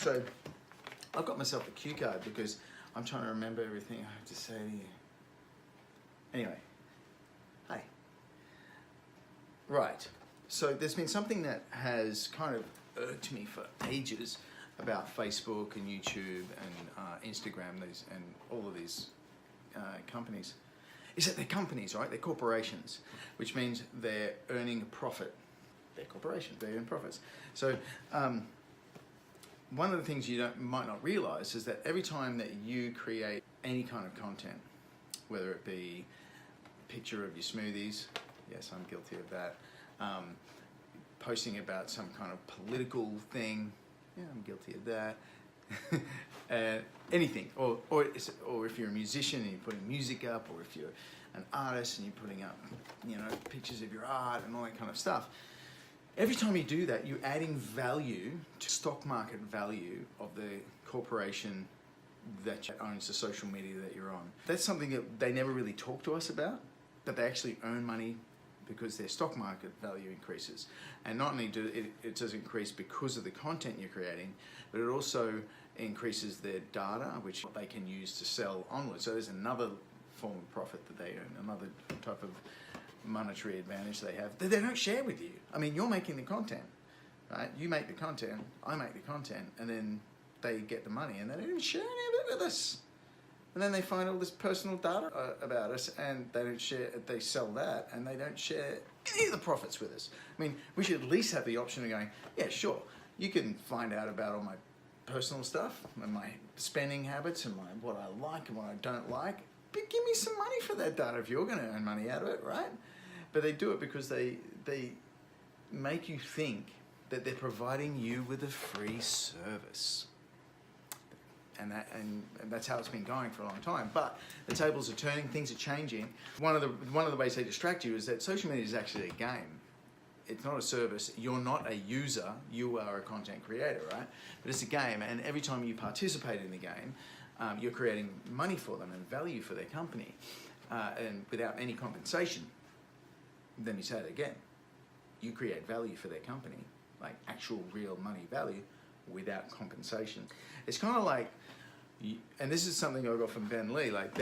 So I've got myself a cue card because I'm trying to remember everything I have to say to you. Anyway, hey. Right, so there's been something that has kind of irked me for ages about Facebook and YouTube and Instagram and all of these companies, is that they're companies, right? They're corporations, which means they're earning a profit. They're corporations, they earn profits. So one of the things you might not realize is that every time that you create any kind of content, whether it be a picture of your smoothies, yes, I'm guilty of that, posting about some kind of political thing, yeah, I'm guilty of that, anything, or if you're a musician and you're putting music up, or if you're an artist and you're putting up, you know, pictures of your art and all that kind of stuff. Every time you do that, you're adding value to stock market value of the corporation that owns the social media that you're on. That's something that they never really talk to us about, but they actually earn money because their stock market value increases. And not only it does increase because of the content you're creating, but it also increases their data, which they can use to sell onwards. So there's another form of profit that they earn, another type of monetary advantage they have that they don't share with you. I mean, you're making the content, right? You make the content, I make the content, and then they get the money, and they don't even share any of it with us. And then they find all this personal data about us, and they don't share. They sell that, and they don't share any of the profits with us. I mean, we should at least have the option of going, yeah, sure, you can find out about all my personal stuff and my spending habits and what I like and what I don't like, but give me some money for that data if you're going to earn money out of it, right? But they do it because they make you think that they're providing you with a free service. And that's how it's been going for a long time. But the tables are turning, things are changing. One of the ways they distract you is that social media is actually a game. It's not a service. You're not a user. You are a content creator, right? But it's a game, and every time you participate in the game, you're creating money for them and value for their company, and without any compensation. Then you say it again. You create value for their company, like actual real money value, without compensation. It's kind of like, and this is something I got from Ben Lee, like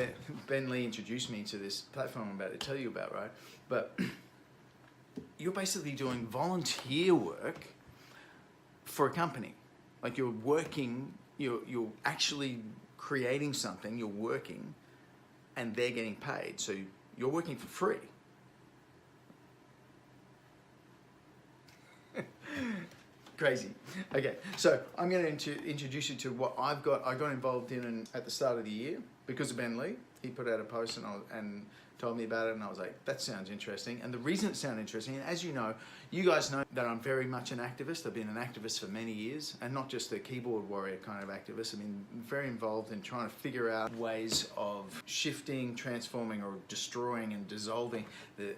Ben Lee introduced me to this platform I'm about to tell you about, right? But you're basically doing volunteer work for a company. Like you're working, you're actually creating something, you're working, and they're getting paid. So you're working for free. Crazy. Okay, so I'm going to introduce you to what I got involved in at the start of the year because of Ben Lee. He put out a post and told me about it, and I was like, that sounds interesting. And the reason it sounded interesting, and as you know, you guys know that I'm very much an activist. I've been an activist for many years, and not just a keyboard warrior kind of activist. I've been very involved in trying to figure out ways of shifting, transforming, or destroying and dissolving the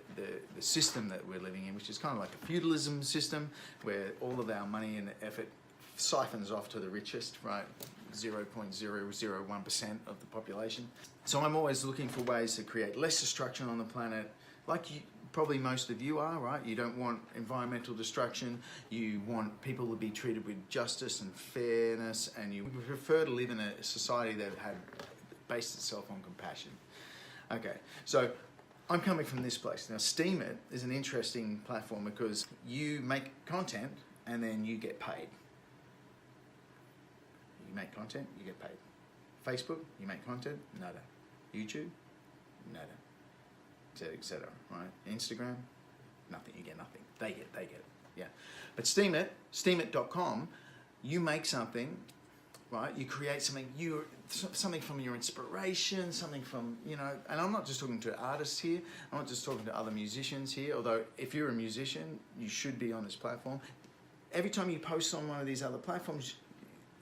system that we're living in, which is kind of like a feudalism system where all of our money and effort siphons off to the richest, right? 0.001% of the population. So I'm always looking for ways to create less destruction on the planet, like probably most of you are, right? You don't want environmental destruction. You want people to be treated with justice and fairness, and you prefer to live in a society that had based itself on compassion. Okay, so I'm coming from this place. Now, Steam It is an interesting platform because you make content and then you get paid. You make content, you get paid. Facebook, you make content, nada. YouTube, nada. Etc. Right? Instagram, nothing. You get nothing. They get it. Yeah. But Steam It, steamit.com, you make something, right? You create something from your inspiration, something from, you know, and I'm not just talking to artists here. I'm not just talking to other musicians here, although if you're a musician, you should be on this platform. Every time you post on one of these other platforms,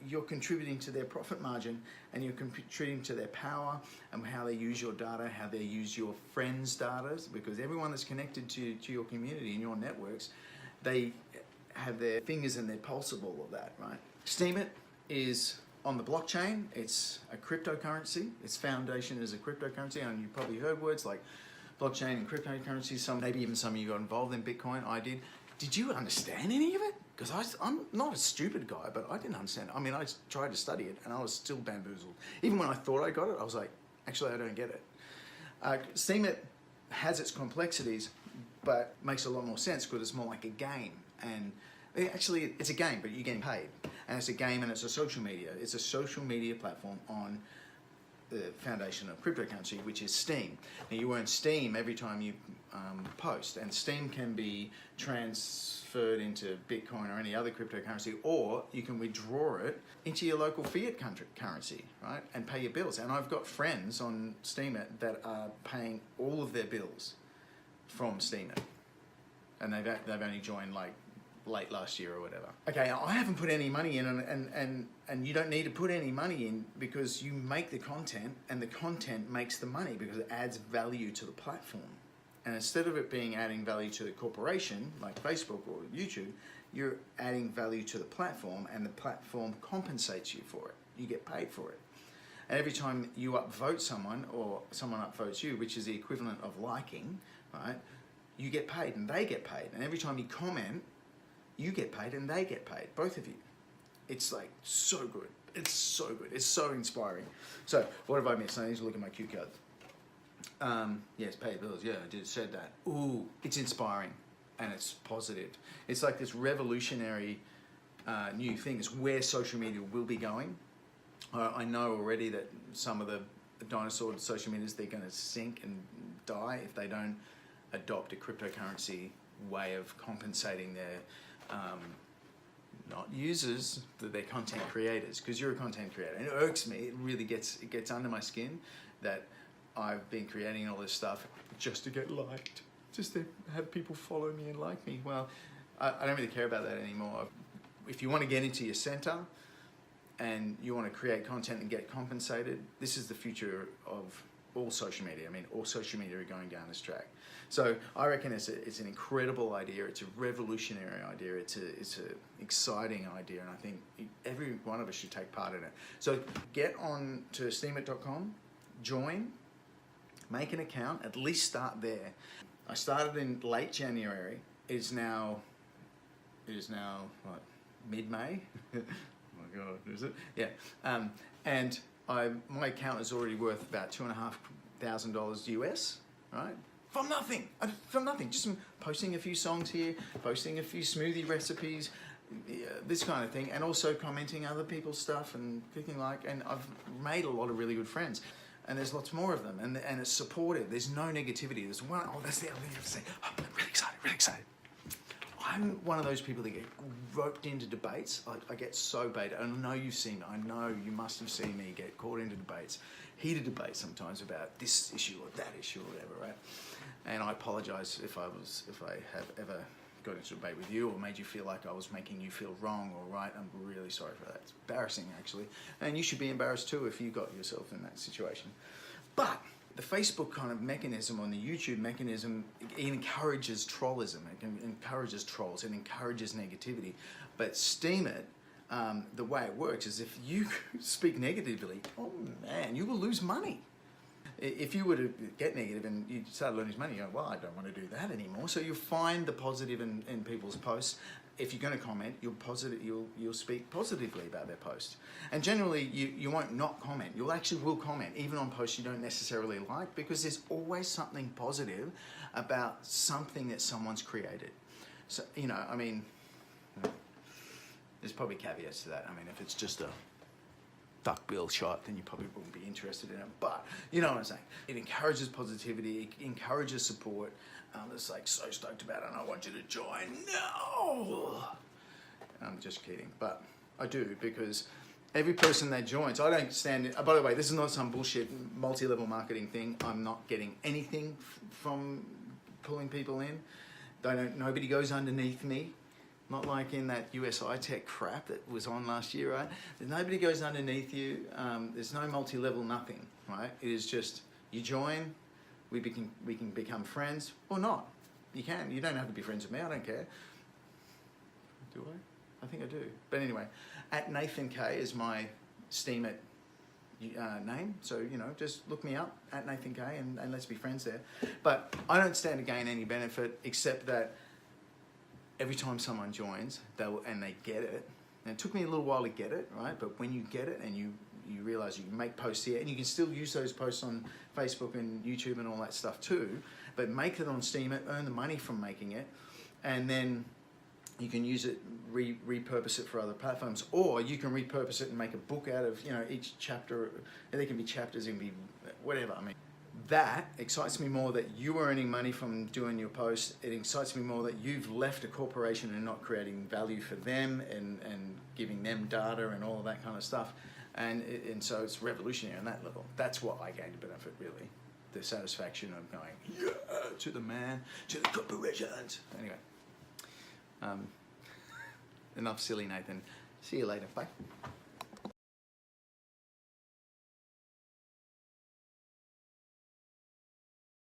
you're contributing to their profit margin, and you're contributing to their power and how they use your data, how they use your friends' data, because everyone that's connected to your community and your networks, they have their fingers in their pulse of all of that, right? Steam It is on the blockchain. It's a cryptocurrency. Its foundation is a cryptocurrency, and you've probably heard words like blockchain and cryptocurrency. Maybe even some of you got involved in Bitcoin. I did. Did you understand any of it? because I'm not a stupid guy, but I didn't understand it. I mean, I tried to study it and I was still bamboozled. Even when I thought I got it, I was like, actually, I don't get it. Steemit has its complexities, but makes a lot more sense because it's more like a game. And actually, it's a game, but you're getting paid. And it's a game and it's a social media. It's a social media platform on the foundation of cryptocurrency, which is Steem. Now, you earn Steem every time you post, and Steem can be transferred into Bitcoin or any other cryptocurrency, or you can withdraw it into your local fiat currency, right, and pay your bills. And I've got friends on Steemit that are paying all of their bills from Steemit, and they've only joined like late last year or whatever. Okay, I haven't put any money in, and you don't need to put any money in because you make the content, and the content makes the money because it adds value to the platform. And instead of it being adding value to the corporation, like Facebook or YouTube, you're adding value to the platform, and the platform compensates you for it. You get paid for it. And every time you upvote someone, or someone upvotes you, which is the equivalent of liking, right, you get paid and they get paid. And every time you comment, you get paid and they get paid, both of you. It's like so good. It's so good. It's so inspiring. So what have I missed? I need to look at my cue card. Yes, pay bills. Yeah, I just said that. Ooh, it's inspiring and it's positive. It's like this revolutionary new thing. It's where social media will be going. I know already that some of the dinosaur social medias, they're going to sink and die if they don't adopt a cryptocurrency way of compensating their not users, their content creators, because you're a content creator. And it irks me. It really gets under my skin that I've been creating all this stuff just to get liked, just to have people follow me and like me. Well, I don't really care about that anymore. If you want to get into your center and you want to create content and get compensated, this is the future of all social media. I mean, all social media are going down this track. So I reckon it's an incredible idea. It's a revolutionary idea. It's an exciting idea, and I think every one of us should take part in it. So get on to steemit.com, join, make an account, at least start there. I started in late January. It is now what, mid-May? Oh my God, is it? Yeah. And my account is already worth about $2,500 US, right? From nothing, just posting a few songs here, posting a few smoothie recipes, this kind of thing, and also commenting other people's stuff and clicking like, and I've made a lot of really good friends, and there's lots more of them, and it's supportive. There's no negativity. There's one, oh, that's the other thing I have to say. Oh, I'm really excited. I'm one of those people that get roped into debates. I get so baited. And I know you've seen me. I know you must have seen me get caught into debates, heated debates sometimes about this issue or that issue or whatever, right? And I apologise if I have ever got into a debate with you or made you feel like I was making you feel wrong or right. I'm really sorry for that. It's embarrassing, actually. And you should be embarrassed too if you got yourself in that situation. But the Facebook kind of mechanism, on the YouTube mechanism, it encourages trollism. It encourages trolls. It encourages negativity. But Steemit, the way it works is if you speak negatively, oh man, you will lose money. If you were to get negative and you start losing money, you go, well, I don't want to do that anymore. So you'll find the positive in people's posts. If you're going to comment, you'll speak positively about their post. And generally, you won't not comment. You'll actually will comment, even on posts you don't necessarily like, because there's always something positive about something that someone's created. So, you know, I mean, there's probably caveats to that. I mean, if it's just a duckbill shot, then you probably wouldn't be interested in it. But you know what I'm saying. It encourages positivity. It encourages support. It's like so stoked about it, and I want you to join. No, I'm just kidding, but I do, because every person that joins, I don't stand. By the way, this is not some bullshit multi-level marketing thing. I'm not getting anything from pulling people in. Nobody goes underneath me. Not like in that USI Tech crap that was on last year, right? Nobody goes underneath you. There's no multi-level nothing, right? It is just, you join, we can become friends, or not. You can. You don't have to be friends with me. I don't care. Do I? I think I do. But anyway, at Nathan K is my Steemit name. So, you know, just look me up at Nathan K and let's be friends there. But I don't stand to gain any benefit except that every time someone joins, and they get it, and it took me a little while to get it, right? But when you get it and you realize you can make posts here, and you can still use those posts on Facebook and YouTube and all that stuff too, but make it on Steam, earn the money from making it, and then you can use it, repurpose it for other platforms, or you can repurpose it and make a book out of, you know, each chapter. There can be chapters, it can be whatever. I mean, that excites me more, that you are earning money from doing your posts. It excites me more that you've left a corporation and not creating value for them and giving them data and all of that kind of stuff. And so it's revolutionary on that level. That's what I gain to benefit, really. The satisfaction of going, yeah, to the man, to the corporations. Anyway, enough silly Nathan. See you later. Bye.